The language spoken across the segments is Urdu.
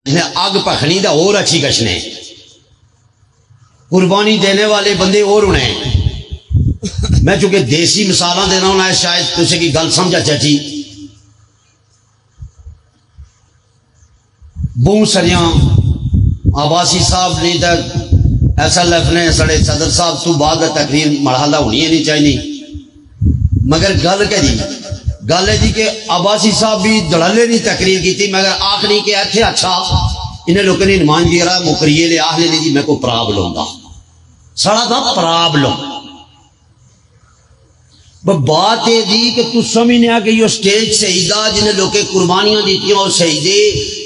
اگ پکھنی دا اور اچھی کشنے قربانی دینے والے بندے اور انہیں میں چونکہ دیسی مثالاں دینا ہونا ہے شاید تجھے کی گل سمجھا چاچی بہت سریاں عباسی صاحب لیڈر SLF نے سڑے صدر صاحب تو بعد تقریر مرحلہ ہونی ہے نہیں چاہیے مگر گل کہ جی گل ہے جی کہ عباسی صاحب بھی دڑلے نہیں تقریر کی تھی مگر آخری کہ ایتھے اچھا انہیں لوگوں نے نمائندگی رہا مکریے لے آخری نہیں جی میں کو پرابلم دا سڑا دا پرابلم بات یہ دی کہ تو سمجھنے آ کہ یہ سٹیج شہیدہ جنہیں لوگ قربانیاں دیتی ہیں اور شہیدے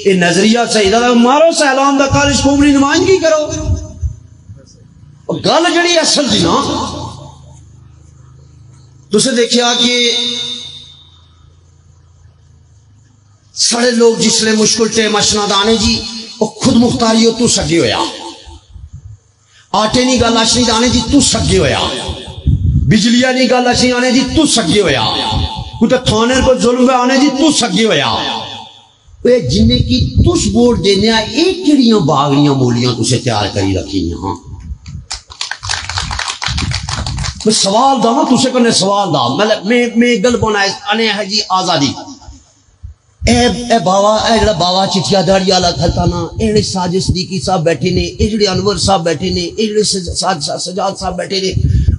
یہ نظریہ شہیدہ دا مارو سیلان دا کالج قومی نمائندگی کرو گل جڑی اصل دی نا تو سے دیکھیا کہ سڑے لوگ جس لئے مشکل ٹے مشنا دانے جی وہ خود مختاری ہو تو سگے ہویا آٹے نہیں گل اشنی دانے جی تو سگے ہویا بجلیاں نہیں گل اشنی آنے جی تو سگے ہویا کچھ تھانے کو ظلم آنے جی تو سگے ہویا جنہیں کی تس ووٹ دینے ایک کڑیاں باغیاں مولیاں تسے تیار کری رکھی یہاں سوال دا نا تسے کرنے سوال دا میں گل بنائے آنے ہے جی آزادی اے باوا اے جڑا باوا چٹیا داڑی والا کھلتا نا اے جڑے ساجد صدیقی صاحب بیٹھے نے اے جڑے انور صاحب بیٹھے نے اے جڑے سجاد صاحب بیٹھے نے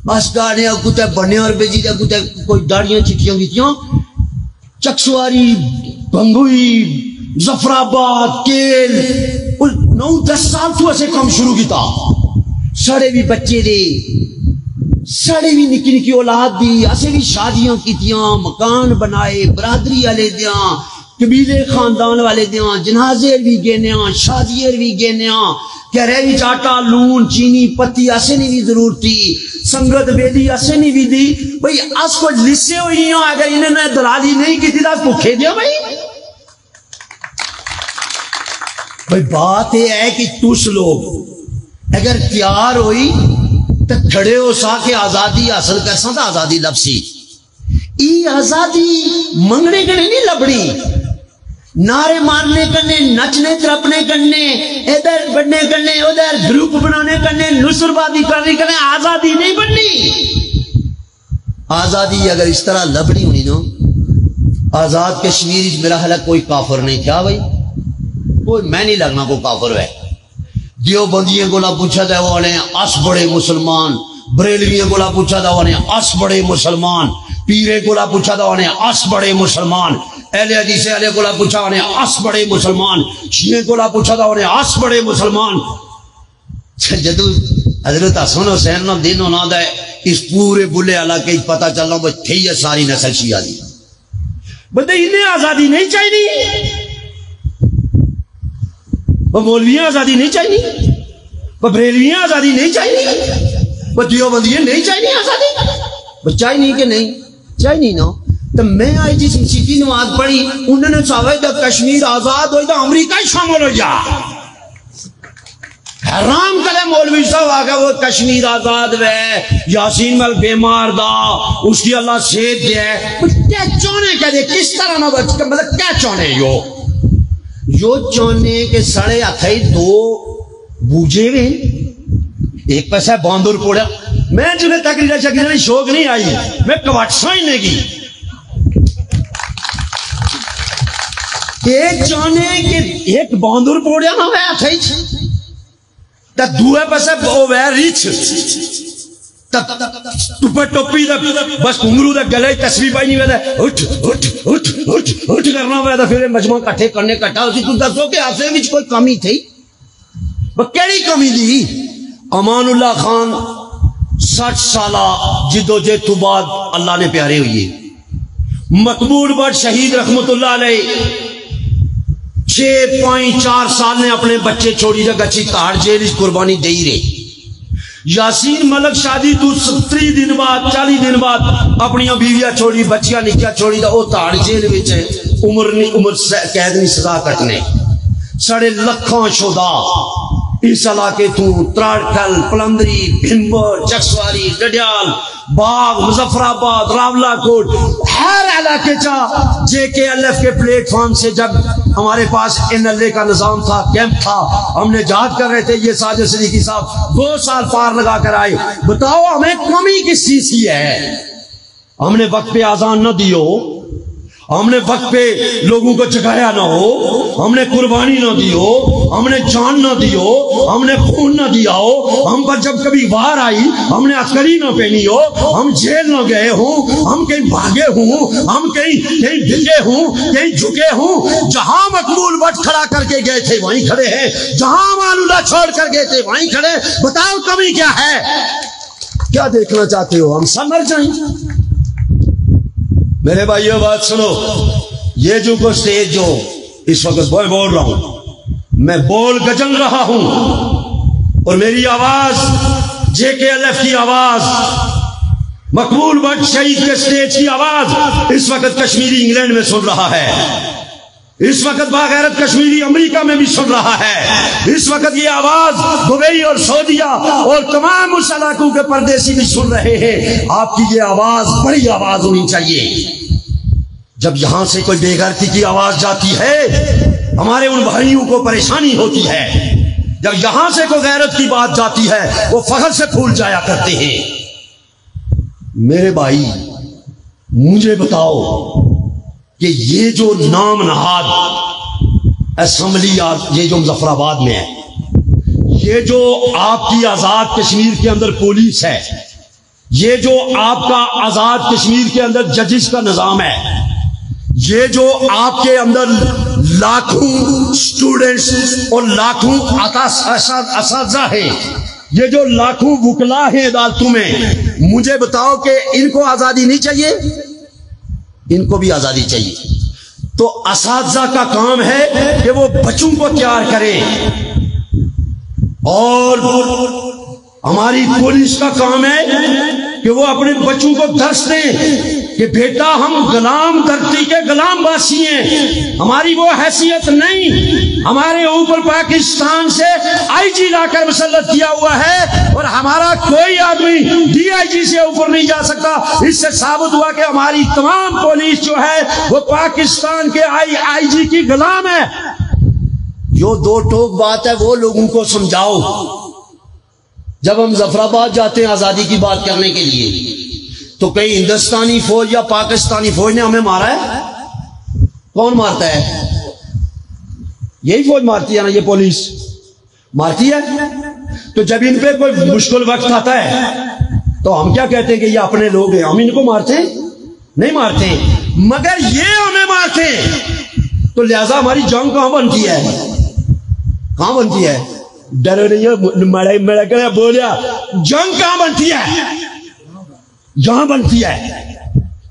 بس گاڑے کتے بنے اور بیجی دے کتے کوئی داڑیاں چٹیاں کیتیاں چکسواری بنگوئی ظفر آباد کیل 9-10 سال تو ایسے کام شروع کیتا سڑے بھی بچے دے سڑے بھی نکی نکی اولاد دی ایسے بھی شادیاں کیتیاں مکان بنائے برادری والے دیاں قبیلے خاندان والے دیاں جنازے بھی گینیاں شادیے بھی گینیاں کہہ رہے بھی چاٹا لون چینی پتی ایسے نہیں بھی ضرور تھی سنگت بیدی ایسے نہیں بھی دی بھئی اس کو لسے ہوئی ہیں اگر انہوں نے دلالی نہیں کی تھی تو پکھے دیا بھئی بات یہ ہے کہ تُس لوگ اگر تیار ہوئی تو کھڑے ہو سا کہ آزادی حاصل کر سا تو آزادی لفظی ای آزادی منگنے کے نہیں لبڑی نعرے مارنے کرنے نچنے ترپنے کرنے ادھر بڑھنے کرنے ادھر گروپ بنانے کرنے نصر بازی کرنے کرنے آزادی نہیں بننی آزادی اگر اس طرح لبڑی ہونی نا آزاد کشمیر میرا حال کوئی کافر نہیں کیا بھائی کوئی میں نہیں لگنا کوئی کافر ہے دیو بندیاں گولا پوچھا تھا وہ نے اس بڑے مسلمان بریلویاں گولا پوچھا تھا وہ نے اس بڑے مسلمان پیرے گولا پوچھا تھا وہ نے اس بڑے مسلمان اہل حدیث اہل گولا پوچھا وہ نے اس بڑے مسلمان شیعہ گولا پوچھا تھا وہ نے اس بڑے مسلمان جدو حضرت حسن حسین نہ دن ہونا دا اس پورے بلے علاقے پتہ چلنا وہ تھی ہے ساری نسل شیعہ دی بندے انہیں آزادی نہیں چاہیے وہ مولویاں آزادی نہیں چاہیے وہ بریلویاں آزادی نہیں چاہیے وہ دیوبندیاں نہیں چاہیے آزادی وہ چاہیے نہیں کہ نہیں چاہیے نہیں نا تو میں آئی جس مسیحی نماز پڑھی انہوں نے صحابہ دا کشمیر آزاد ہوئی تو امریکہ ہی شامل ہو جا حرام کرے مولوی صاحب آگا وہ کشمیر آزاد ہے یاسین مل بیمار دا اس کی اللہ صحت دے کیا چونے کہہ دے کس طرح نہ مطلب کیا چونے یو چونے کے سڑے ہتھائی دو بوجھے ہوئے ایک پیسہ باندر پوڑا میں جنہیں تقریر شکریہ شوق نہیں آئی میں کواٹ سوئنے کی ایک چونے کے ایک باندر پوڑا نہ ہوئے ہتھائی تا دوے پیسہ ہوئے ریچ ٹوپی بس کنگرو دے گلے تصویر پائی نہیں ہوئے اٹھ کرنا ہوئے تھا پھر مجموعہ کٹھے کرنے کٹھا اسی تو دسو کہ آسے وچ کوئی کمی تھی وہ کیڑی کمی دی امان اللہ خان 60 سالہ جدو جہد تو بعد اللہ نے پیارے ہوئے مقبول بٹ شہید رحمت اللہ علیہ 6.4 سال نے اپنے بچے چھوڑی جگہ چی تاڑ جیل اس قربانی دے ہی رہے یاسین ملک شادی تو 30 دن بعد 40 دن بعد اپنی بیویاں چھوڑی بچیاں نکیا چھوڑی دا او تاڑ جیل وچ عمر قید نہیں سزا کٹنے سڑے لکھاں شدا اس علاقے تو تراڑکل پلندری بھمبر چکسواری ڈڈیال باغ مظفر آباد راولہ کوٹ ہر علاقے چاہ JKLF کے پلیٹ فارم سے جب ہمارے پاس NLA کا نظام تھا، کیمپ تھا، ہم نے جہاد کر رہے تھے، یہ ساجد صدیقی صاحب 2 سال پار لگا کر آئے. بتاؤ ہمیں کمی کس چیز کی ہے؟ ہم نے وقت پہ اذان نہ دی ہو، ہم نے وقت پہ لوگوں کو جگایا نہ ہو، ہم نے قربانی نہ دی ہو، ہم نے جان نہ دی ہو، ہم نے خون نہ دیا ہو، ہم پر جب کبھی وار آئی ہم نے عسکری نہ پہنی ہو، ہم جیل نہ گئے ہوں، ہم کہیں بھاگے ہوں، ہم کہیں بھگے ہوں، کہیں جھکے ہوں. جہاں مقبول بٹ کھڑا کر کے گئے تھے وہیں کھڑے ہیں، جہاں مالولہ چھوڑ کر گئے تھے وہیں کھڑے. بتاؤ کمی کیا ہے؟ کیا دیکھنا چاہتے ہو؟ ہم سب مر جائیں؟ میرے بھائیو بات سنو، یہ جو کو سٹیج جو اس وقت بول رہا ہوں، میں بول گجن رہا ہوں، اور میری آواز JKLF کی آواز، مقبول بٹ شہید کے سٹیج کی آواز اس وقت کشمیری انگلینڈ میں سن رہا ہے، اس وقت باغیرت کشمیری امریکہ میں بھی سن رہا ہے، اس وقت یہ آواز دبئی اور سعودیہ اور تمام اس علاقوں کے پردیسی بھی سن رہے ہیں. آپ کی یہ آواز بڑی آواز ہونی چاہیے. جب یہاں سے کوئی بے غیرتی کی آواز جاتی ہے ہمارے ان بھائیوں کو پریشانی ہوتی ہے، جب یہاں سے کوئی غیرت کی بات جاتی ہے وہ فخر سے پھول جایا کرتے ہیں. میرے بھائی مجھے بتاؤ کہ یہ جو نام نہاد اسمبلی یہ جو مظفر آباد میں ہے، یہ جو آپ کی آزاد کشمیر کے اندر پولیس ہے، یہ جو آپ کا آزاد کشمیر کے اندر ججز کا نظام ہے، یہ جو آپ کے اندر لاکھوں سٹوڈنٹس اور لاکھوں اساتذہ ہیں، یہ جو لاکھوں وکلا ہیں عدالتوں میں، مجھے بتاؤ کہ ان کو آزادی نہیں چاہیے؟ ان کو بھی آزادی چاہیے. تو اساتذہ کا کام ہے کہ وہ بچوں کو تیار کریں، اور ہماری پولیس کا کام ہے کہ وہ اپنے بچوں کو درس دیں کہ بیٹا ہم غلام دھرتی کے غلام باسی ہیں، ہماری وہ حیثیت نہیں، ہمارے اوپر پاکستان سے IG لا کر مسلط کیا ہوا ہے، اور ہمارا کوئی آدمی DIG سے اوپر نہیں جا سکتا. اس سے ثابت ہوا کہ ہماری تمام پولیس جو ہے وہ پاکستان کے IG کی غلام ہے. جو 2 ٹوک بات ہے وہ لوگوں کو سمجھاؤ. جب ہم ظفر آباد جاتے ہیں آزادی کی بات کرنے کے لیے تو کئی ہندوستانی فوج یا پاکستانی فوج نے ہمیں مارا ہے؟ کون مارتا ہے؟ یہی فوج مارتی ہے نا، یہ پولیس مارتی ہے. تو جب ان پہ کوئی مشکل وقت آتا ہے تو ہم کیا کہتے ہیں کہ یہ اپنے لوگ ہیں، ہم ان کو مارتے ہیں؟ نہیں مارتے، مگر یہ ہمیں مارتے ہیں. تو لہذا ہماری جنگ کہاں بنتی ہے؟ کہاں بنتی ہے؟ ڈر نہیں ہے بولیا، جنگ کہاں بنتی ہے؟ یہاں بنتی ہے.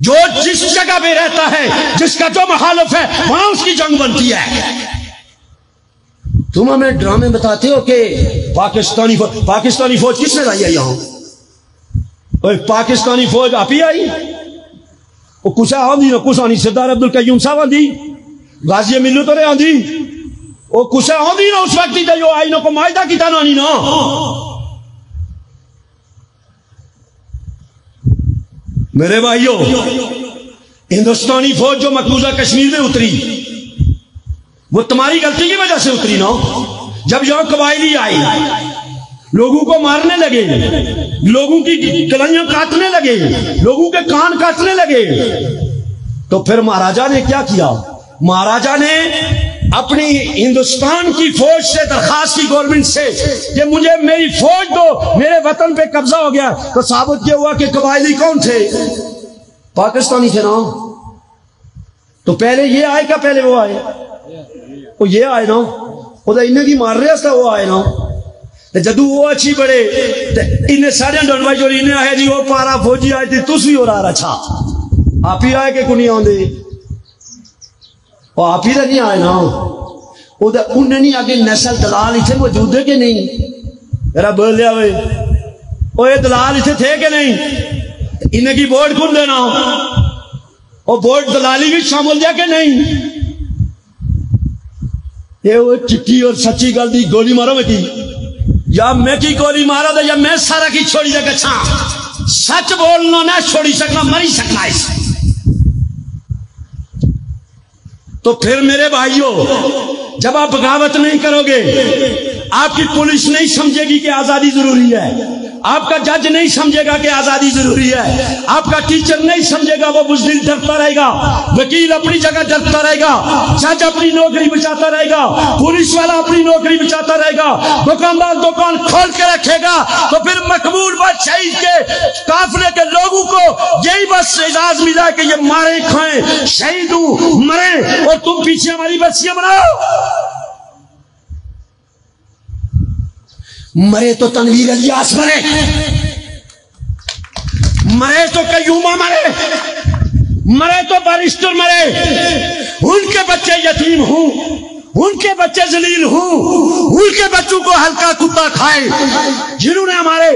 جو جس جگہ پہ رہتا ہے، جس کا جو مخالف ہے، وہاں اس کی جنگ بنتی ہے. تم ہمیں ڈرامے بتاتے ہو کہ پاکستانی فوج کس نے لائی ہے یہاں؟ پاکستانی فوج آپ ہی آئی؟ وہ کچھ آندھی نہ کچھ آنی، سردار عبد القیوم صاحب آندھی، غازی ملو تو رہے آندھی، وہ کچھ آندھی نہ اس وقت جو آئی نہ کو معاہدہ کی تانانی نہ. میرے بھائیو، ہندوستانی فوج جو مقبوضہ کشمیر میں اتری وہ تمہاری غلطی کی وجہ سے اتری نا. جب یہاں قبائلی آئی، لوگوں کو مارنے لگے، لوگوں کی کلائیاں کاٹنے لگے، لوگوں کے کان کاٹنے لگے، تو پھر مہاراجا نے کیا کیا؟ مہاراجا نے اپنی ہندوستان کی فوج سے درخواست کی گورنمنٹ سے کہ مجھے میری فوج دو، میرے وطن پہ قبضہ ہو گیا. تو ثابت یہ ہوا کہ قبائلی کون تھے؟ پاکستانی تھے نا. تو پہلے یہ آئے کیا پہلے وہ آئے؟ وہ یہ آئے نا، خدا انہیں کی مار رہے تھا، وہ آئے نا. جدو وہ اچھی بڑے انہیں سارے ڈنوائی جو انہیں آئے جی وہ پارا فوجی آئے تھی، تُس بھی ہو رہا اچھا آپ ہی آئے کہ کنی آندے، وہ آپ ہی نہیں آئے نا. انہیں نہیں آگے نسل دلال اتنے موجود ہے کہ نہیں؟ میرا بول لیا ہوئے وہ دلال اتنے تھے کہ نہیں؟ انہیں کی بورڈ کن دینا، وہ بورڈ دلالی بھی شامل دیا کہ نہیں؟ یہ وہ چٹھی اور سچی گل دی گولی مارو میں کی، یا میں کی گولی مارا دے یا میں سارا کی چھوڑی دے گا. سچ بولنا نہ چھوڑی سکنا، مری سکنا اس. تو پھر میرے بھائیوں جب آپ بغاوت نہیں کرو گے، آپ کی پولیس نہیں سمجھے گی کہ آزادی ضروری ہے، آپ کا جج نہیں سمجھے گا کہ آزادی ضروری ہے، آپ کا ٹیچر نہیں سمجھے گا، وہ بزدل ڈرتا رہے گا، وکیل اپنی جگہ ڈرتا رہے گا، جج اپنی نوکری بچاتا رہے گا، پولیس والا اپنی نوکری بچاتا رہے گا، دکاندار دکان کھول کے رکھے گا، تو پھر مقبول بات شہید کے قافلے کے لوگوں کو یہی بس اعزاز ملا کہ یہ مارے کھائیں، شہید ہوں مریں، اور تم پیچھے ہماری برسیاں بناؤ۔ مرے تو تنویر الیاس مرے، مرے تو قیومہ مرے، مرے تو بارسٹر مرے، ان کے بچے یتیم ہوں، ان کے بچے ذلیل ہوں، ان کے بچوں کو ہلکا کتا کھائے جنہوں نے ہمارے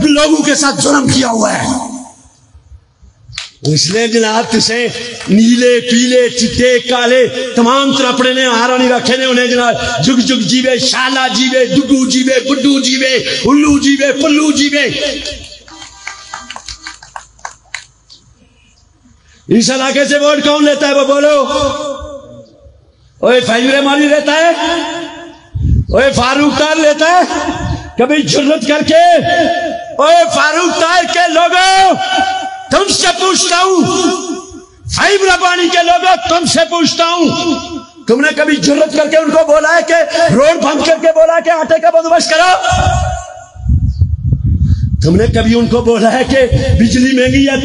لوگوں کے ساتھ ظلم کیا ہوا ہے۔ اس لیے جناب تسے نیلے پیلے چٹے کالے تمام طرح اپنے نے ہارا نہیں رکھے نے، انہیں جناب جگ جگ جیوے، شالا جیوے، ڈگو جیوے، بڈو جیوے، الو جیوے، پلو جیوے۔ اس علاقے سے ووٹ کون لیتا ہے وہ بولو؟ اوے فیض رحمانی لیتا ہے، اوے فاروق طاہر لیتا ہے؟ کبھی جرت کر کے اوے فاروق طاہر کے لوگوں تم سے پوچھتا ہوں، فیض رحمانی کے لوگوں تم سے پوچھتا ہوں، تم نے کبھی جرت کر کے ان کو بولا ہے کہ روڈ بند کر کے بولا کہ آٹے کا بندوبست کرو؟ تم نے کبھی ان کو بولا ہے کہ بجلی مہنگی ہے،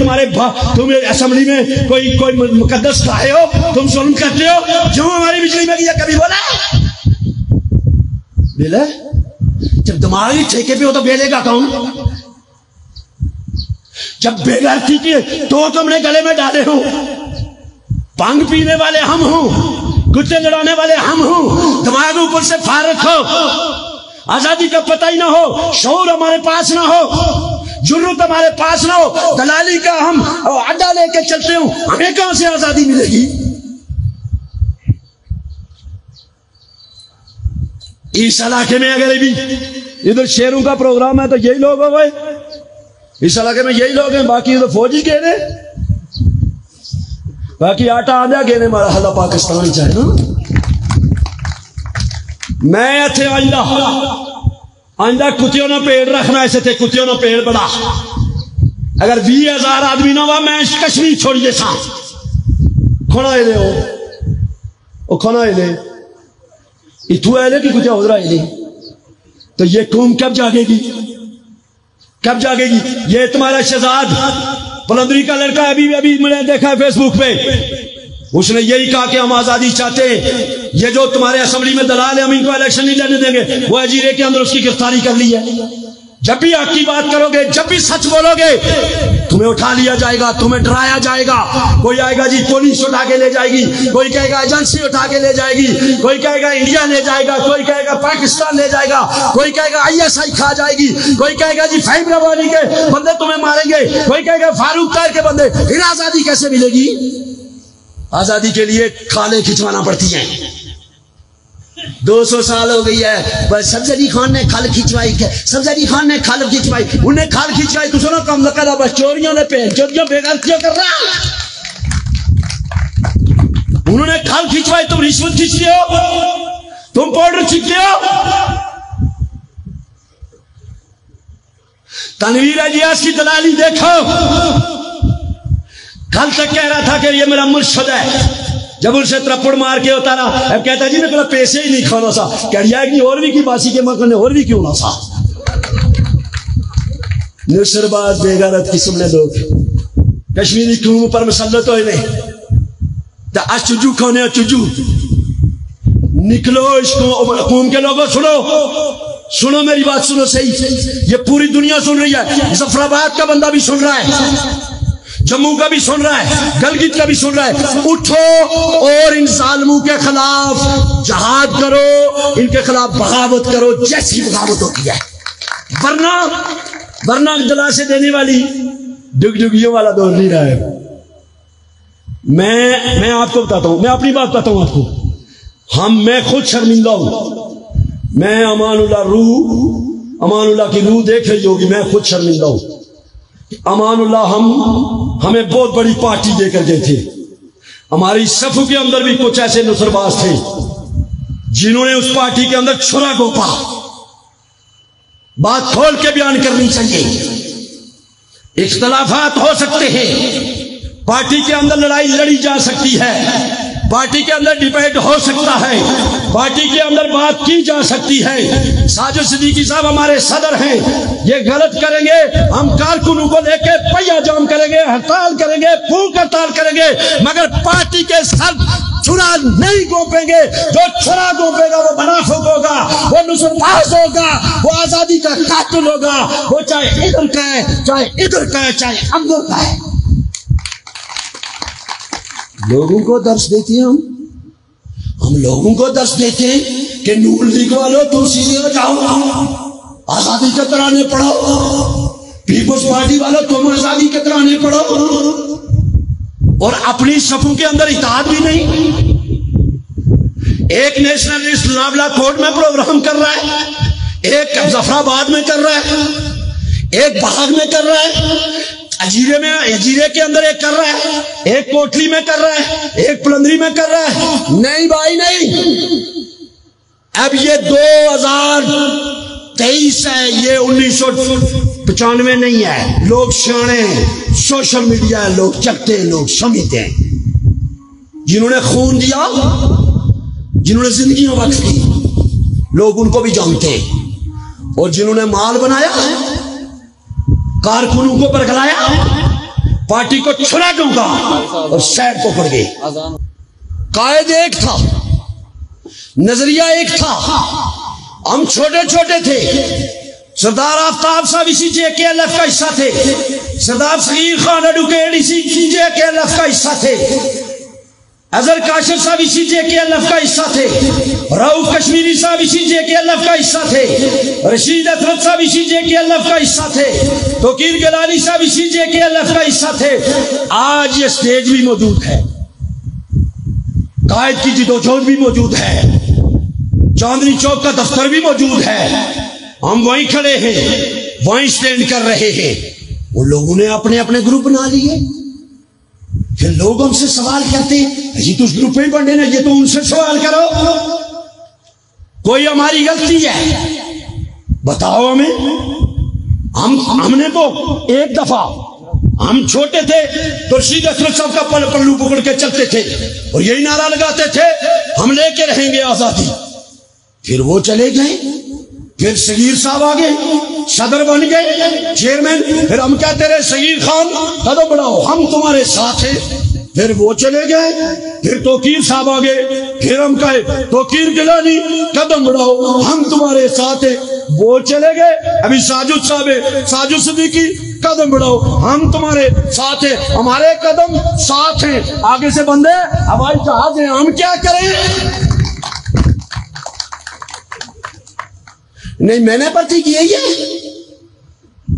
تم اسمبلی میں کوئی مقدس کھائے ہو، تم ظلم کرتے ہو، جو ہماری بجلی مہنگی ہے، کبھی بولا ہے؟ بولے جب دماغی ٹھیکے پہ ہو تو بیلے گا کون؟ جب بے غیرتی کی تو تم نے گلے میں ڈالے ہوں، بھنگ پینے والے ہم ہوں، کتے لڑانے والے ہم ہوں، دماغ اوپر سے فارغ ہو، آزادی کا پتہ ہی نہ ہو، شعور ہمارے پاس نہ ہو، جرت ہمارے پاس نہ ہو، دلالی کا ہم اڈا لے کے چلتے ہوں، ہمیں کہاں سے آزادی ملے گی؟ اس علاقے میں اگر بھی ادھر شیروں کا پروگرام ہے تو یہی لوگ ہو گئے، اس علاقے میں یہی لوگ ہیں، باقی ادھر فوجی کہنے، باقی آٹا آدھا کہنے مارا حلہ پاکستان چاہے نا۔ میں اتھے آئندہ کتیوں نہ پیڑ رکھنا، ایسے تھے کتیوں نہ پیڑ بڑا، اگر 20,000 آدمی نہ ہوا میں کشمیر چھوڑیے سا کھونا ہے لے ہو او کھونا ہے لے اتھو ہے لے کی کتیا ہو رہا ہے لے، تو یہ قوم کب جاگے گی؟ کب جاگے گی؟ یہ تمہارا شہزاد بلندری کا لڑکا ابھی میں نے دیکھا ہے فیس بک پہ، اس نے یہی کہا کہ ہم آزادی چاہتے ہیں، یہ جو تمہارے اسمبلی میں دلال ہیں ہم ان کو الیکشن نہیں لڑنے دیں گے، وہ اجیرے کے اندر اس کی گرفتاری کر لی ہے۔ جب بھی حق کی بات کرو گے، جب بھی سچ بولو گے، تمہیں اٹھا لیا جائے گا، تمہیں ڈرایا جائے گا، کوئی آئے گا جی پولیس اٹھا کے لے جائے گی، کوئی کہے گا ایجنسی اٹھا کے لے جائے گی، کوئی کہے گا انڈیا لے جائے گا، کوئی کہے گا پاکستان لے جائے گا، کوئی کہے گا ISI کھا جائے گی، کوئی کہے گا جی فیض رحمانی کے بندے تمہیں ماریں گے، کوئی کہے گا فاروق طاہر کے بندے، پھر آزادی کیسے ملے گی؟ آزادی کے لیے کھالیں کھچوانا پڑتی ہیں، 200 سال ہو گئی ہے، بس سبز علی خان نے کھال کھچوائی، سبز علی خان نے کھال کھچوائی، انہیں کھال کھچوائی تو سنو کم لکھا بس چوریوں نے پہن چوریوں بے غیرتیوں کر رہا، انہوں نے کھال کھچوائی، تم رشوت کھچتے ہو، تم پاؤڈر چھینکتے ہو۔ تنویر الیاس کی دلالی دیکھو، کل تک کہہ رہا تھا کہ یہ میرا مرشد ہے، جب ان سے ترپڑ مار کے اتارا اب کہتا جی میں پہلے پیسے ہی نہیں کھانا سا، کہہ رہا ہے کہ اور بھی کی باسی کے مکن نے اور بھی کیوں نہ سا، نصر باز بے غیرت قسم نے لوگ کشمیری قوم پر مسلط ہوئے نہیں، تا چجو کھانے چجو نکلو اس قوم کے لوگوں، سنو میری بات سنو صحیح، یہ پوری دنیا سن رہی ہے، ظفر آباد کا بندہ بھی سن رہا ہے، جموں کا بھی سن رہا ہے، گلگت کا بھی سن رہا ہے، اٹھو اور ان ظالموں کے خلاف جہاد کرو، ان کے خلاف بغاوت کرو جیسی بغاوت ہوتی ہے، ورنہ جلا سے دینے والی ڈگ ڈگیوں والا دور نہیں رہا ہے۔ میں آپ کو بتاتا ہوں، میں اپنی بات بتاتا ہوں آپ کو، میں خود شرمندہ ہوں، میں امان اللہ کی روح دیکھ رہی ہوگی، میں خود شرمندہ ہوں۔ امان اللہ ہمیں بہت بڑی پارٹی دے کر گئے تھے، ہماری صفوں کے اندر بھی کچھ ایسے نصرباز تھے جنہوں نے اس پارٹی کے اندر چھرا گھونپا. بات کھول کے بیان کرنی چاہیے. اختلافات ہو سکتے ہیں، پارٹی کے اندر لڑائی لڑی جا سکتی ہے، پارٹی کے اندر ڈیبیٹ ہو سکتا ہے، پارٹی کے اندر بات کی جا سکتی ہے. ساجد صدیقی صاحب ہمارے صدر ہیں، یہ غلط کریں گے ہم کارکنوں کو لے کے پہیا جام کریں گے، ہڑتال کریں گے، بھوک ہڑتال کریں گے، مگر پارٹی کے سر چھرا نہیں گھونپیں گے. جو چھرا گھونپے گا وہ منافق ہوگا، وہ نصرباز ہوگا، وہ آزادی کا قاتل ہوگا، وہ چاہے ادھر کا ہے، چاہے ادھر کا ہے، چاہے اندر کا ہے. لوگوں کو درس دیتے ہیں ہم لوگوں کو درس دیتے ہیں کہ نور لیگ والو تم سیدھے ہو جاؤ، آزادی کے ترانے پڑھو، پیپلز پارٹی والو تم آزادی کے ترانے پڑھو، اور اپنی صفوں کے اندر اطاعت بھی نہیں. ایک نیشنلسٹ لاولا کوٹ میں پروگرام کر رہا ہے، ایک ظفر آباد میں کر رہا ہے، ایک باغ میں کر رہا ہے، اجیرے کے اندر ایک کر رہا ہے، ایک کوٹلی میں کر رہا ہے، ایک پلندری میں کر رہا ہے. نہیں بھائی نہیں، اب یہ 2023 ہے، یہ 1995 نہیں ہے. لوگ سیانے ہیں، سوشل میڈیا ہے، لوگ چکتے ہیں، لوگ سمجھتے ہیں. جنہوں نے خون دیا، جنہوں نے زندگیاں وقف کی، لوگ ان کو بھی جانتے ہیں. اور جنہوں نے مال بنایا، کارکنوں کو برگلایا، پارٹی کو چھڑا دوں گا اور سیٹ کو پڑ گئے. قائد ایک تھا، نظریہ ایک تھا، ہم چھوٹے چھوٹے تھے. سردار آفتاب صاحب اسی جے کے ایل ایف کا حصہ تھے، سردار صغیر خان ایڈوکیٹ اسی جے کے ایل ایف کا حصہ تھے، اظہر کاشف صاحب اسی جے کے ایل ایف کا حصہ تھے، رؤف کشمیری صاحب اسی جے کے ایل ایف کا حصہ تھے، رشید اطرت صاحب اسی جے کے ایل ایف کا حصہ تھے، توقیر گیلانی صاحب اسی جے کے ایل ایف کا حصہ تھے. آج یہ سٹیج بھی موجود ہے، قائد کی جدوجہد بھی موجود ہے، چاندنی چوک کا دفتر بھی موجود ہے. ہم وہیں کھڑے ہیں، وہیں سٹینڈ کر رہے ہیں. وہ لوگوں نے اپنے اپنے گروپ بنا لیے. پھر لوگ ہم سے سوال کرتے ہیں یہ تو اس گروپ میں بننے نا، یہ تو ان سے سوال کرو. کوئی ہماری غلطی ہے بتاؤ ہمیں. ہم نے تو ایک دفعہ ہم چھوٹے تھے تو رشید اطرت صاحب کا پلو پکڑ کے چلتے تھے اور یہی نعرہ لگاتے تھے ہم لے کے رہیں گے آزادی. پھر وہ چلے گئے، پھر صغیر صاحب آگے صدر بن گئے، چیئرمین. پھر ہم کہتے رہے صغیر خان قدم بڑھاؤ ہم تمہارے ساتھ ہیں. پھر وہ چلے گئے، پھر توقیر صاحب آگے، پھر ہم کہے توقیر گیلانی قدم بڑھاؤ ہم تمہارے ساتھ ہیں. وہ چلے گئے، ابھی ساجد صاحب ہے، ساجد صدیقی قدم بڑھاؤ ہم تمہارے ساتھ ہیں. ہمارے قدم ساتھ ہیں، آگے سے بندے ہوائی جہاز ہیں، ہم کیا کریں؟ نہیں میں نے پرچی کی ہے. یہ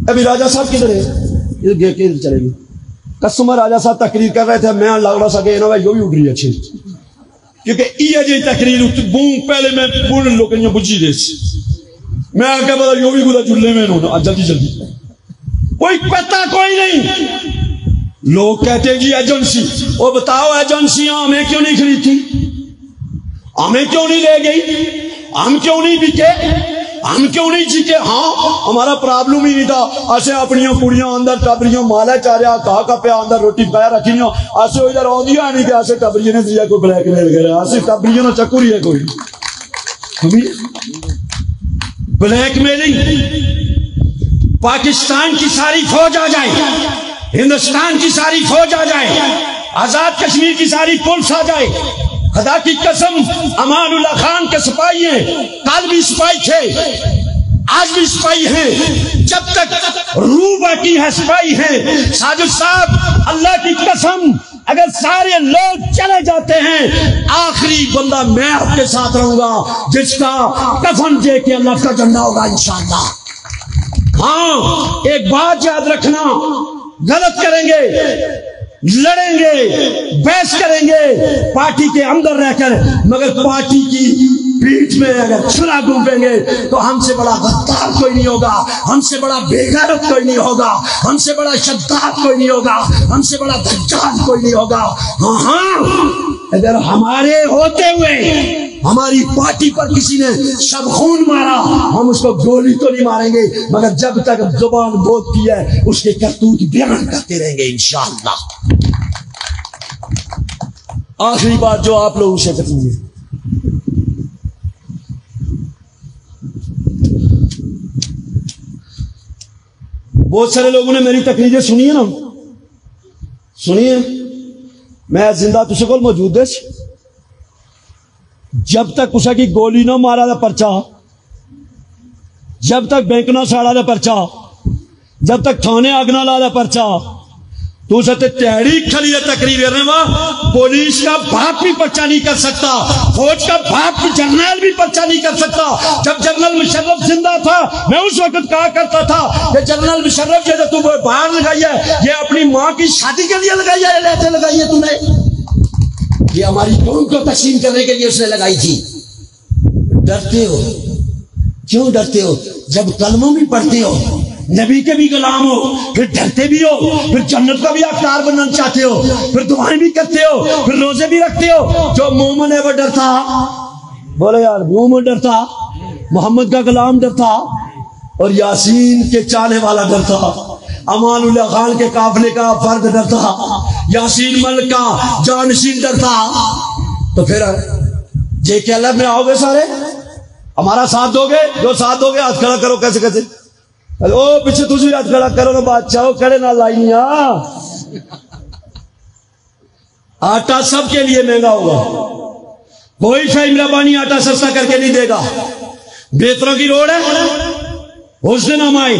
ابھی راجہ صاحب کدھر ہے؟ ادھر چلے گی. کسٹمر راجہ صاحب تقریر کر رہے تھے، میں لگ رہا سکے نا یہ بھی اٹھ رہی ہے اچھی، کیونکہ یہ جی تقریر بون پہلے میں بون لوگ بجھی دے میں آ کے بتا یہ بھی گلا چولہے میں انہوں جلدی جلدی کوئی پتہ کوئی نہیں. لوگ کہتے ہیں جی ایجنسی، وہ بتاؤ ایجنسیاں ہمیں کیوں نہیں خریدتی، ہمیں کیوں نہیں لے گئی، ہم کیوں نہیں بکے، ہم کیوں نہیں جیتے؟ ہاں ہمارا پرابلم ہی نہیں تھا. ایسے اپنی کڑیاں اندر ٹبریاں مالا چاریا کہا کا پیا اندر روٹی پکایا رکھنیاں، ایسے ادھر آدھی نہیں کہ ایسے ٹبری نے دیا کوئی بلیک میل کرے، ایسے ٹبری نے چکوری ہے کوئی بلیک میلنگ. پاکستان کی ساری فوج آ جائے، ہندوستان کی ساری فوج آ جائے، آزاد کشمیر کی ساری پولیس آ جائے، خدا کی قسم امان اللہ خان کے سپاہی ہیں، کل بھی سپاہی تھے، آج بھی سپاہی ہیں، جب تک روح باقی ہے سپاہی ہیں. ساجد صاحب اللہ کی قسم اگر سارے لوگ چلے جاتے ہیں آخری بندہ میں آپ کے ساتھ رہوں گا جس کا کفن دے کے اللہ کا جھنڈا ہوگا انشاءاللہ. ہاں ایک بات یاد رکھنا، غلط کریں گے، لڑیں گے، بحث کریں گے پارٹی کے اندر رہ کر، مگر پارٹی کی پیٹھ میں اگر چھرا گھومیں گے تو ہم سے بڑا غدار کوئی نہیں ہوگا، ہم سے بڑا بے غیرت کوئی نہیں ہوگا، ہم سے بڑا شداد کوئی نہیں ہوگا، ہم سے بڑا دجال کوئی نہیں ہوگا۔ ہاں اگر ہمارے ہوتے ہوئے ہماری پارٹی پر کسی نے شب خون مارا، ہم اس کو گولی تو نہیں ماریں گے، مگر جب تک زبان بولتی ہے اس کے کرتوت بیان کرتے رہیں گے انشاءاللہ۔ آخری بات جو آپ لوگوں سے کرنی ہے، بہت سارے لوگوں نے میری تقریریں سنی ہے نا، سنی ہے، میں زندہ تسے کو موجود ہے، جب تک کسا کی گولی نہ مارا دا پرچا، جب تک بینک نہ ساڑا دا پرچا، جب تک تھانے آگ نہ لا دا پرچا، تو اسے تحریک کھلی ہے تقریر کرنے وا، پولیس کا باپ بھی پرچا نہیں کر سکتا، فوج کا باپ بھی جرنیل بھی پرچا نہیں کر سکتا۔ جب جنرل مشرف زندہ تھا میں اس وقت کہا کرتا تھا کہ جنرل مشرف یہ تو باہر لگائی ہے، یہ اپنی ماں کی شادی کے لیے لگائی ہے، لیتے لگائی ہے تو نے، یہ ہماری قوم کو تقسیم کرنے کے لیے اس نے لگائی تھی۔ ڈرتے ہو، کیوں ڈرتے ہو؟ جب کلموں بھی پڑھتے ہو، نبی کے بھی غلام ہو، پھر ڈرتے بھی ہو، پھر جنت کا بھی حقدار بننا چاہتے ہو، پھر دعائیں بھی کرتے ہو، پھر روزے بھی رکھتے ہو۔ جو مومن ہے وہ ڈرتا، بولے یار مومن ڈرتا، محمد کا غلام ڈرتا، اور یاسین کے چاہنے والا ڈرتا، امان اللہ خان کے قافلے کا فرد ڈرتا، یاسین ملک کا جانشین ڈرتا۔ تو پھر جے کے اللہ میں آؤ گے سارے، ہمارا ساتھ دو گے؟ جو ساتھ دو گے ہاتھ کھڑا کرو، کیسے کیسے؟ او پیچھے تجھے ہاتھ کھڑا کرو نا بادشاہ، کھڑے نہ لائنیا۔ آٹا سب کے لیے مہنگا ہوگا، کوئی فہم ربانی آٹا سستا کر کے نہیں دے گا۔ بہتروں کی روڈ ہے، اس دن ہم آئے،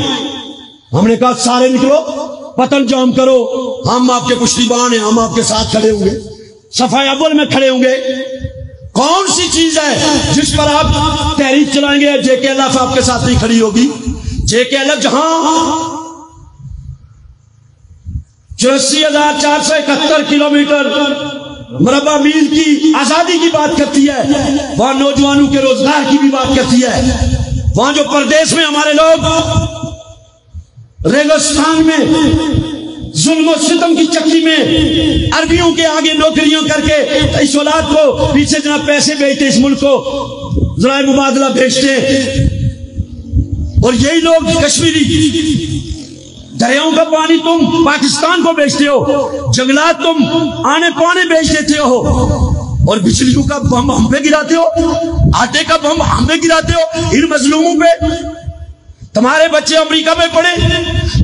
ہم نے کہا سارے نکلو، پتن جام کرو، ہم آپ کے پشتیبان ہیں، ہم آپ کے ساتھ کھڑے ہوں گے، صفحہ اول میں کھڑے ہوں گے۔ کون سی چیز ہے جس پر آپ تحریک چلائیں گے؟ جے کے ایل ایف آپ کے ساتھ نہیں کھڑی ہوگی۔ جے کے ایل ایف جہاں 84,471 کلومیٹر مربع میل کی آزادی کی بات کرتی ہے، وہاں نوجوانوں کے روزگار کی بھی بات کرتی ہے، وہاں جو پردیس میں ہمارے لوگ ریگستان میں ظلم و ستم کی چکی میں عربیوں کے آگے نوکریاں کر کے اس اولاد کو پیچھے جناب پیسے بھیجتے، اس ملک کو ذرائع مبادلہ بھیجتے، اور یہی لوگ کشمیری دریاؤں کا پانی تم پاکستان کو بیچتے ہو، جنگلات تم آنے پانے بیچ دیتے ہو، اور بجلیوں کا بم ہم پہ گراتے ہو، آٹے کا بم ہم پہ گراتے ہو ان مظلوموں پہ۔ تمہارے بچے امریکہ میں پڑھے،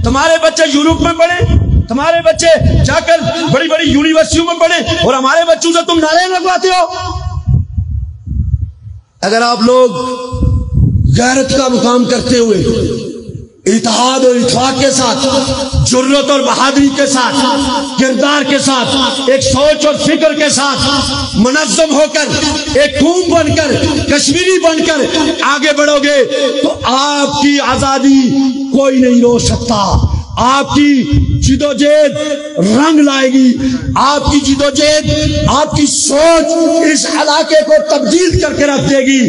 تمہارے بچے یورپ میں پڑھے، تمہارے بچے جا کر بڑی بڑی یونیورسٹیوں میں پڑھے، اور ہمارے بچوں سے تم نعرے لگواتے ہو۔ اگر آپ لوگ غیرت کا مقام کرتے ہوئے اتحاد اور اتفاق کے ساتھ، جرت اور بہادری کے ساتھ، کردار کے ساتھ، ایک سوچ اور فکر کے ساتھ منظم ہو کر ایک قوم بن کر، کشمیری بن کر آگے بڑھو گے تو آپ کی آزادی کوئی نہیں روک سکتا۔ آپ کی جدوجہد رنگ لائے گی، آپ کی جدوجہد، آپ کی سوچ اس علاقے کو تبدیل کر کے رکھ دے گی،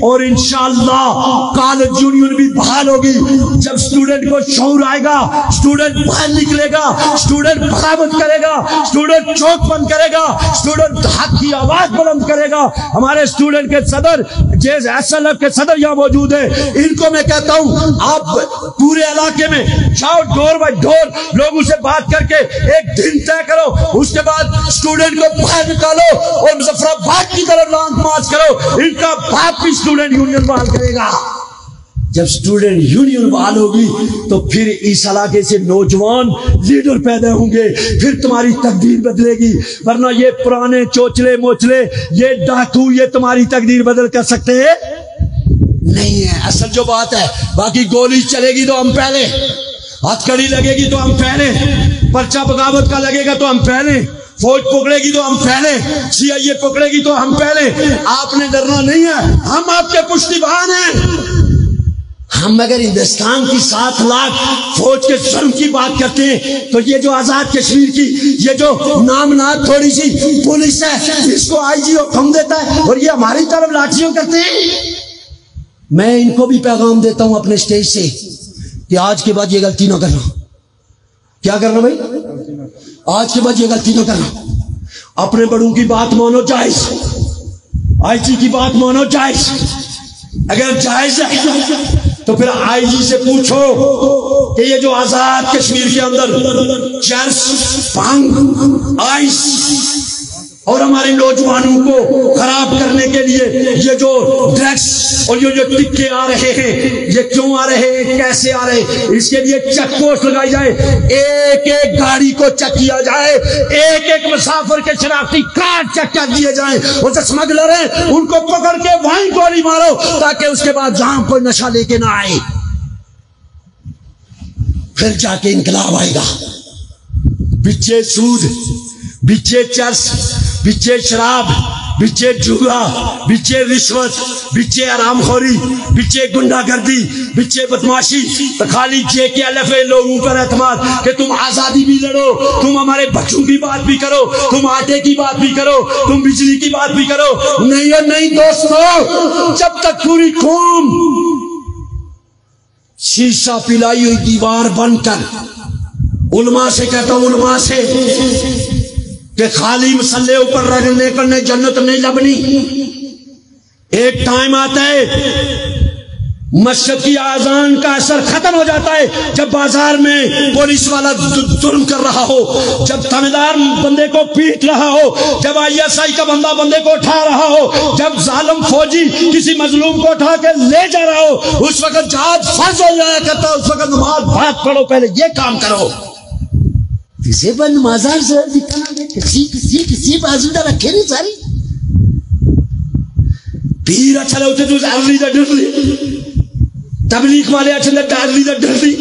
اور انشاءاللہ کالج یونین بھی بحال ہوگی۔ جب اسٹوڈنٹ کو شعور آئے گا، اسٹوڈنٹ باہر نکلے گا، اسٹوڈنٹ بغاوت کرے گا، اسٹوڈنٹ چوک بند کرے گا، اسٹوڈنٹ حق کی آواز بلند کرے گا۔ ہمارے اسٹوڈنٹ کے صدر جیز ایس ایل ایف کے صدر یہاں موجود ہیں، ان کو میں کہتا ہوں آپ پورے علاقے میں جاؤ، ڈور بائی ڈور لوگوں سے بات کر کے ایک دن طے کرو، اس کے بعد اسٹوڈنٹ کو باہر نکالو اور مظفر آباد کی طرف لانچ مارچ کرو، ان کا باپ بھی اسٹوڈنٹ یونین بحال کرے گا۔ جب اسٹوڈنٹ یونین بحال ہوگی تو پھر اس علاقے سے نوجوان لیڈر پیدا ہوں گے، پھر تمہاری تقدیر بدلے گی، ورنہ یہ پرانے چوچلے موچلے، یہ ڈاکو، یہ تمہاری تقدیر بدل کر سکتے ہیں نہیں ہے۔ اصل جو بات ہے، باقی گولی چلے گی تو ہم پہلے، ہتھ کڑی لگے گی تو ہم پہلے، پرچہ بغاوت کا لگے گا تو ہم پہلے، فوج پکڑے گی تو ہم پہلے، سی آئی اے پکڑے گی تو ہم پہلے۔ آپ نے ڈرنا نہیں ہے، ہم آپ کے پشتیبان ہیں، ہم اگر ہندوستان کی 7 لاکھ فوج کے ظلم کی بات کرتے ہیں تو یہ جو آزاد کشمیر کی یہ جو نامناد تھوڑی سی پولیس ہے اس کو آئی جی حکم دیتا ہے اور یہ ہماری طرف لاٹھیوں کرتے ہیں. میں ان کو بھی پیغام دیتا ہوں اپنے سٹیج سے کہ آج کے بعد یہ غلطی نہ کرنا. کیا کرنا بھائی؟ آج کے بعد یہ غلطی نہ کرنا. اپنے بڑوں کی بات مانو جائز, آئی جی کی بات مانو جائز. اگر جائز ہے تو پھر آئی جی سے پوچھو کہ یہ جو آزاد کشمیر کے اندر چرس, بھنگ, آئس اور ہمارے نوجوانوں کو خراب کرنے کے لیے یہ جو ڈرگس اور یہ جو ٹکے آ رہے ہیں یہ کیوں آ رہے ہیں, کیسے آ رہے ہیں, اس کے لیے چیک پوسٹ لگائی جائے, ایک ایک گاڑی کو چیک کیا جائے, ایک ایک مسافر کے شناختی کارڈ چیک کر دیے جائیں. وہ جو اسمگلر ہیں ان کو پکڑ کے وہیں گولی مارو تاکہ اس کے بعد جہاں کوئی نشہ لے کے نہ آئے. پھر جا کے انقلاب آئے گا. بچے سود, بچے چرس, بچے شراب, بچے جوا, بچے رشوت, بچے حرام خوری, بچے گنڈا گردی, بچے بدماشی. تو خالی JKLF لوگوں پر اعتماد کہ تم آزادی بھی لڑو, تم ہمارے بچوں کی بات بھی کرو, تم آٹے کی بات بھی کرو, تم بجلی کی بات بھی کرو. نہیں اور نہیں دوستو, جب تک پوری قوم شیشہ پلائی ہوئی دیوار بن کر, علماء سے کہتا ہوں, علماء سے کہ خالی مسلے اوپر رگڑنے کرنے جنت نہیں لبنی. ایک ٹائم آتا ہے مسجد کی آذان کا اثر ختم ہو جاتا ہے جب بازار میں پولیس والا ظلم کر رہا ہو, جب تھانے بندے کو پیٹ رہا ہو, جب ISI کا بندہ بندے کو اٹھا رہا ہو, جب ظالم فوجی کسی مظلوم کو اٹھا کے لے جا رہا ہو, اس وقت جہاد فرض ہو جایا کرتا, اس وقت نماز بات پڑھو, پہلے یہ کام کرو. کسی پر نمازار سے کسی بازودہ رکھے نہیں ساری پیر اچھا لے تو ڈرلی دا ڈرلی, تبلیغ والے اچھا لے ڈرلی دا ڈرلی,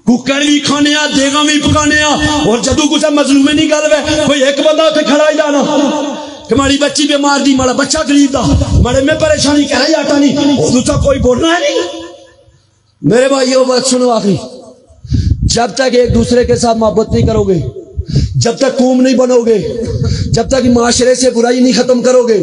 ککڑ بھی کھانے آ, دیگا بھی پکانے آ, اور جدو کچھ مظلومے نہیں گل وے کوئی ایک بندہ ہوتے کھڑا ہی جانا کہ ہماری بچی بیمار دی, ہمارا بچہ غریب دا, ہمارے میں پریشانی کہہ رہا ہی آتا نہیں, اردو تو کوئی بولنا ہے نہیں. میرے بھائیو بات سنو آخری, جب تک ایک دوسرے کے ساتھ محبت نہیں کرو گے, جب تک قوم نہیں بنو گے, جب تک معاشرے سے برائی نہیں ختم کرو گے,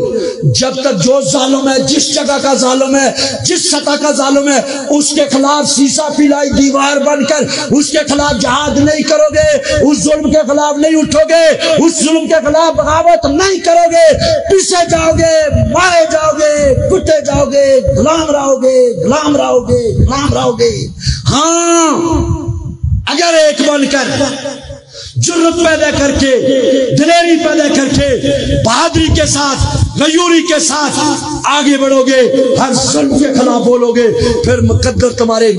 جب تک جو ظالم ہے, جس جگہ کا ظالم ہے, جس سطح کا ظالم ہے, اس کے خلاف سیسا پلائی دیوار بن کر اس کے خلاف جہاد نہیں کرو گے, اس ظلم کے خلاف نہیں اٹھو گے, اس ظلم کے خلاف بغاوت نہیں کرو گے, پیچھے جاؤ گے, مارے جاؤ گے, کٹے جاؤ گے, غلام رہو گے, غلام رہو گے, غلام رہو گے. ہاں اگر ایک بن کر جرت پیدا کر کے, دلیری پیدا کر کے, بہادری کے ساتھ, غیوری کے ساتھ آگے بڑھو گے, ہر ظلم کے خلاف بولو گے, پھر مقدر تمہارے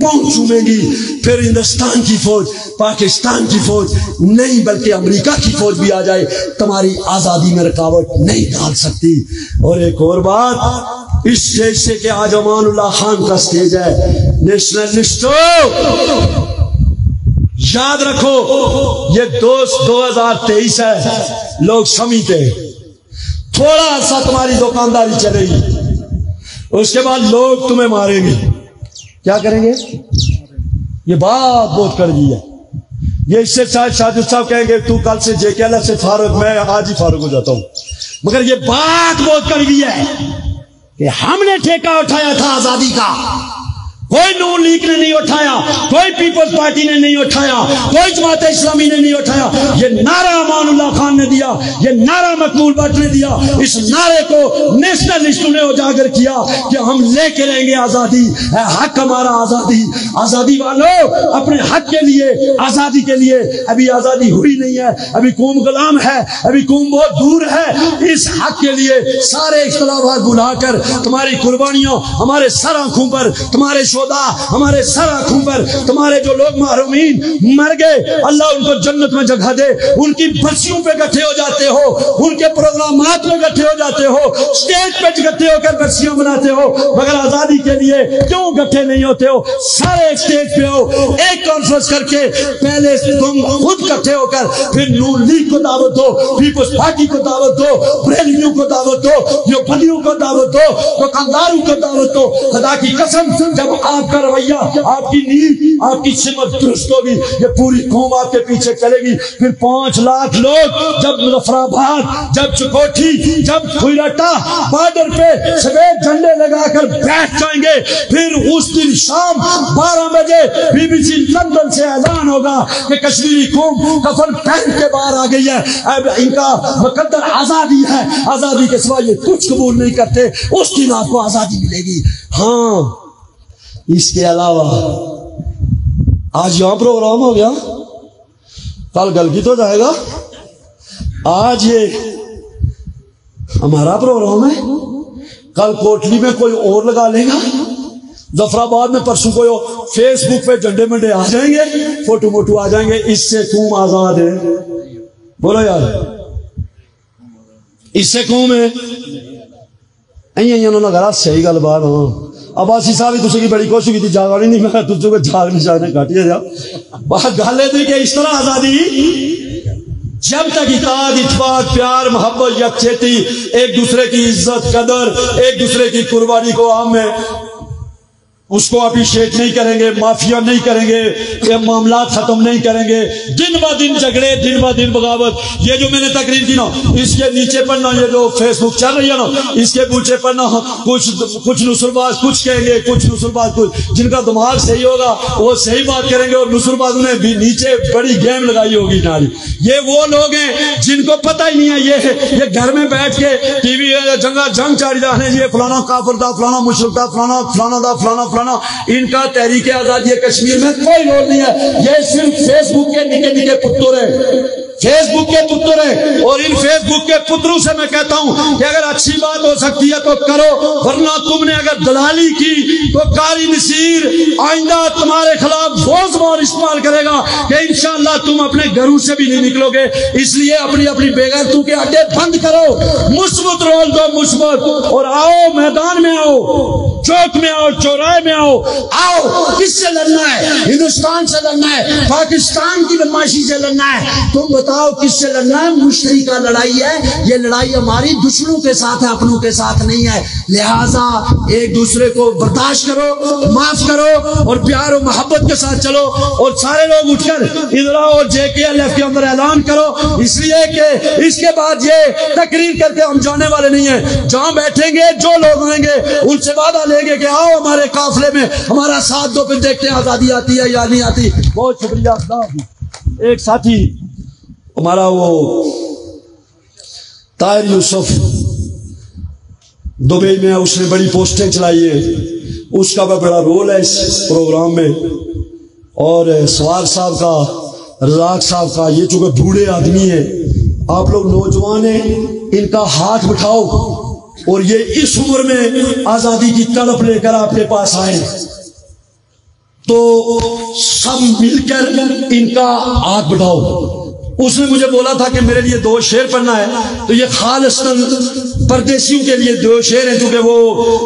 پاؤں چومے گی. پھر ہندوستان کی فوج, پاکستان کی فوج نہیں بلکہ امریکہ کی فوج بھی آ جائے, تمہاری آزادی میں رکاوٹ نہیں ڈال سکتی. اور ایک اور بات, اس اسٹیج سے کہ آج امان اللہ خان کا اسٹیج ہے, نیشنلسٹوں یاد رکھو یہ 2023 ہے, لوگ سمجھتے ہیں تھوڑا سا تمہاری دکانداری چلے گی, اس کے بعد لوگ تمہیں ماریں گے. کیا کریں گے؟ یہ بات بہت کڑوی ہے. یہ اس سے شاہد صاحب کہیں گے تو کل سے JKLF سے فارغ, میں آج ہی فارغ ہو جاتا ہوں, مگر یہ بات بہت کڑوی ہے کہ ہم نے ٹھیکہ اٹھایا تھا آزادی کا, کوئی نون لیگ نے نہیں اٹھایا, کوئی پیپلز پارٹی نے نہیں اٹھایا, کوئی جماعت اسلامی نے نہیں اٹھایا. یہ نعرہ امان اللہ خان نے دیا, یہ نعرہ مقبول بٹ نے دیا. اس نعرے کو نیشنلسٹوں نے اجاگر کیا کہ ہم لے کے رہیں گے آزادی, ہے حق ہمارا آزادی. آزادی والو اپنے حق کے لیے, آزادی کے لیے, ابھی آزادی ہوئی نہیں ہے, ابھی قوم غلام ہے, ابھی قوم بہت دور ہے. اس حق کے لیے سارے اختلافات بھلا کر تمہاری قربانیوں ہمارے سر آنکھوں پر, تمہارے خدا ہمارے سر آنکھوں پر تمہارے جو لوگ محرومین مر گئے اللہ ان کو جنت میں جگہ دے. ان کی برسیوں پہ اکٹھے ہو جاتے ہو, ان کے پروگرامات میں اکٹھے ہو جاتے ہو, اسٹیج پہ اکٹھے ہو کر برسیاں مناتے ہو, مگر آزادی کے لیے کیوں اکٹھے نہیں ہوتے ہو؟ سارے ایک اسٹیج پہ ہو, ایک کانفرنس کر کے پہلے تم خود اکٹھے ہو کر پھر نون لیگ کو دعوت دو, پیپلز پارٹی کو دعوت دو, بریلویوں کو دعوت دو, جو بندیوں کو دعوت دو, دکانداروں کو دعوت دو. خدا کی قسم جب آپ کا رویہ, آپ کی نیت, آپ کی سمت درست ہوگی, یہ پوری قوم آپ کے پیچھے چلے گی. پھر 5 لاکھ لوگ جب مظفرآباد, جب چکوٹھی, جب کھوئیرٹا بارڈر پہ سفید جھنڈے لگا کر بیٹھ جائیں گے, پھر اس دن شام 12 بجے BBC لندن سے اعلان ہوگا کہ کشمیری قوم کفن پہن کے باہر آ گئی ہے, اب ان کا مقدر آزادی ہے, آزادی کے سوا یہ کچھ قبول نہیں کرتے. اس دن آپ کو آزادی ملے گی. ہاں اس کے علاوہ آج یہاں پروگرام ہو گیا, کل گلگی تو جائے گا, آج یہ ہمارا پروگرام ہے, کل کوٹلی میں کوئی اور لگا لے گا, ظفرآباد میں پرسوں کوئی فیس بک پہ جھنڈے منڈے آ جائیں گے, فوٹو موٹو آ جائیں گے. اس سے قوم آزاد ہے؟ بولو یار, اس سے قوم ہے گھر صحیح گل بات. ہاں عباسی صاحب تھی کی بڑی کوشش کی جاگا نہیں, میں تجھے کو جاگ نہیں جانے کٹ جا بات گل ہے کہ اس طرح آزادی جب تک اتحاد, اتفاق, پیار, محبت, یکجہتی, ایک دوسرے کی عزت, قدر, ایک دوسرے کی قربانی کو عام میں اس کو اپریشیٹ نہیں کریں گے, مافیا نہیں کریں گے, یہ معاملات ختم نہیں کریں گے. دن با دن جھگڑے, دن با دن بغاوت. یہ جو میں نے تقریر کی نا, اس کے نیچے پڑھنا, یہ جو فیس بک چل رہی ہے نا, اس کے نیچے پڑھنا, کچھ نصرباز کچھ کہیں گے, کچھ نصرباز کچھ, جن کا دماغ صحیح ہوگا وہ صحیح بات کریں گے, اور نصربازوں نے بھی نیچے بڑی گیم لگائی ہوگی ناری. یہ وہ لوگ ہیں جن کو پتہ ہی نہیں ہے, یہ گھر میں بیٹھ کے ٹی وی جنگ چاڑی رہے ہیں, یہ فلانا کافر تھا, فلانا مشرک تھا, فلانا تھا, فلانا. ان کا تحریک آزادی کشمیر میں کوئی رول نہیں ہے. یہ صرف فیس بک کے نکے نکے پتر ہیں, فیس بک کے پتر ہیں. اور ان فیس بک کے پتروں سے میں کہتا ہوں کہ اگر اچھی بات ہو سکتی ہے تو کرو, ورنہ تم نے اگر دلالی کی تو قاری نصیر آئندہ تمہارے خلاف وہ زبان استعمال کرے گا کہ انشاءاللہ تم اپنے گھروں سے بھی نہیں نکلو گے. اس لیے اپنی بےغیرتوں کے اڈے بند کرو, مثبت رول دو, مثبت, اور آؤ میدان میں, آؤ چوک میں, آؤ چوراہے میں, آؤ. کس سے لڑنا ہے؟ ہندوستان سے لڑنا ہے, پاکستان کی بدماشی سے لڑنا ہے. تم بتاؤ کس سے لڑنا ہے؟ مشتری کا لڑائی ہے. یہ لڑائی ہماری دشمنوں کے ساتھ ہے, اپنوں کے ساتھ نہیں ہے. لہٰذا ایک دوسرے کو برداشت کرو, معاف کرو, اور پیار و محبت کے ساتھ چلو. اور سارے لوگ اٹھ کر ادھر اور JKLF کے اندر اعلان کرو, اس لیے کہ اس کے بعد یہ تقریر کر کے ہم جانے والے نہیں ہیں. جہاں بیٹھیں گے جو لوگ آئیں گے ان سے وعدہ لیں گے کہ آؤ ہمارے قافلے میں, ہمارا ساتھ دو, پھر دیکھتے ہیں آزادی آتی ہے یا نہیں آتی. بہت شکریہ. ایک ساتھی ہمارا وہ طاہر یوسف دبئی میں, اس نے بڑی پوسٹیں چلائی ہیں, اس کا بڑا رول ہے اس پروگرام میں. اور سوار صاحب کا, رزاق صاحب کا, یہ چونکہ بوڑھے آدمی ہیں, آپ لوگ نوجوان ہیں, ان کا ہاتھ بٹھاؤ. اور یہ اس عمر میں آزادی کی تڑپ لے کر آپ کے پاس آئے, تو سب مل کر ان کا ہاتھ بٹھاؤ. اس نے مجھے بولا تھا کہ میرے لیے 2 شعر پڑھنا ہے, تو یہ خالصاً پردیسیوں کے لیے 2 شعر ہیں, کیونکہ وہ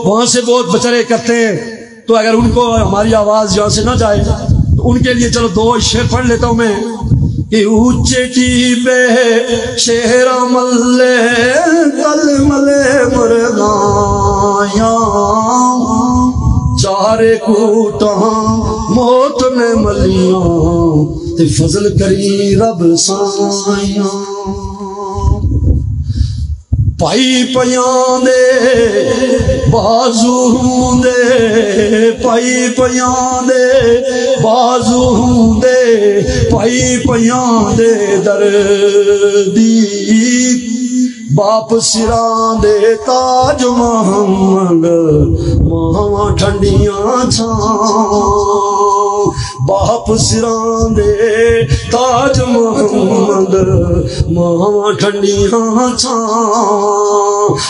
وہاں سے بہت بچرے کرتے ہیں, تو اگر ان کو ہماری آواز یہاں سے نہ جائے تو ان کے لیے چلو 2 شعر پڑھ لیتا ہوں میں. کہ اچھی پہ شہر ملے کل ملے مرغایا, چارے کوٹاں موت میں ملیاں تے فضل کری رب سائیاں. پائی پیاں دے بازو دے, پائی پیاں دے بازو دے, پائی پیاں دے دردی, باپ سراں دے تاج محمد, ماں ٹھنڈیاں چھاں. باپ سران دے تاج محمد ماں ٹھنڈیاں چھاں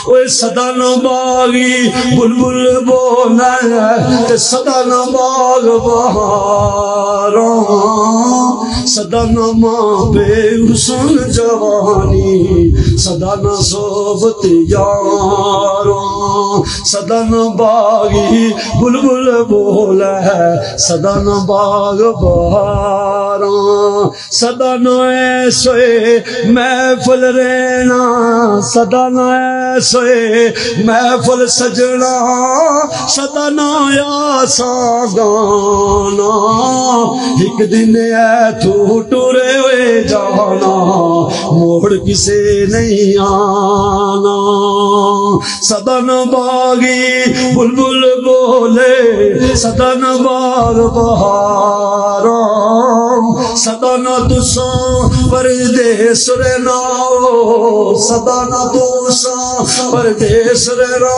اوے صدا نہ باغی بلبل بولے تے صدا نہ باغ بہاراں صدا نہ ماں بے حسن جوانی صدا نہ صحبت یاراں صدا نہ باغی بلبل بولے صدا نہ باغ بہاراں صدا نہ ایسے محفل رہنا صدا نہ ایسے محفل سجنا صدا نہ آسا گانا ایک دن ہے تو ٹورے ہوئے جانا موڑ کسے نہیں آنا صدا نہ باغی بلبل بولے صدا نہ باغ بہاراں صدا نہ تساں پردیس رہنا صدا نہ تساں پردیس رہنا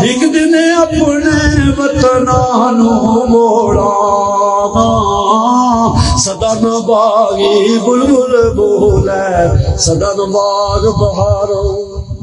ایک دن اپنے وطنانو موڑا صدا نہ باغی بلبل بولے صدا نہ باغ بہاراں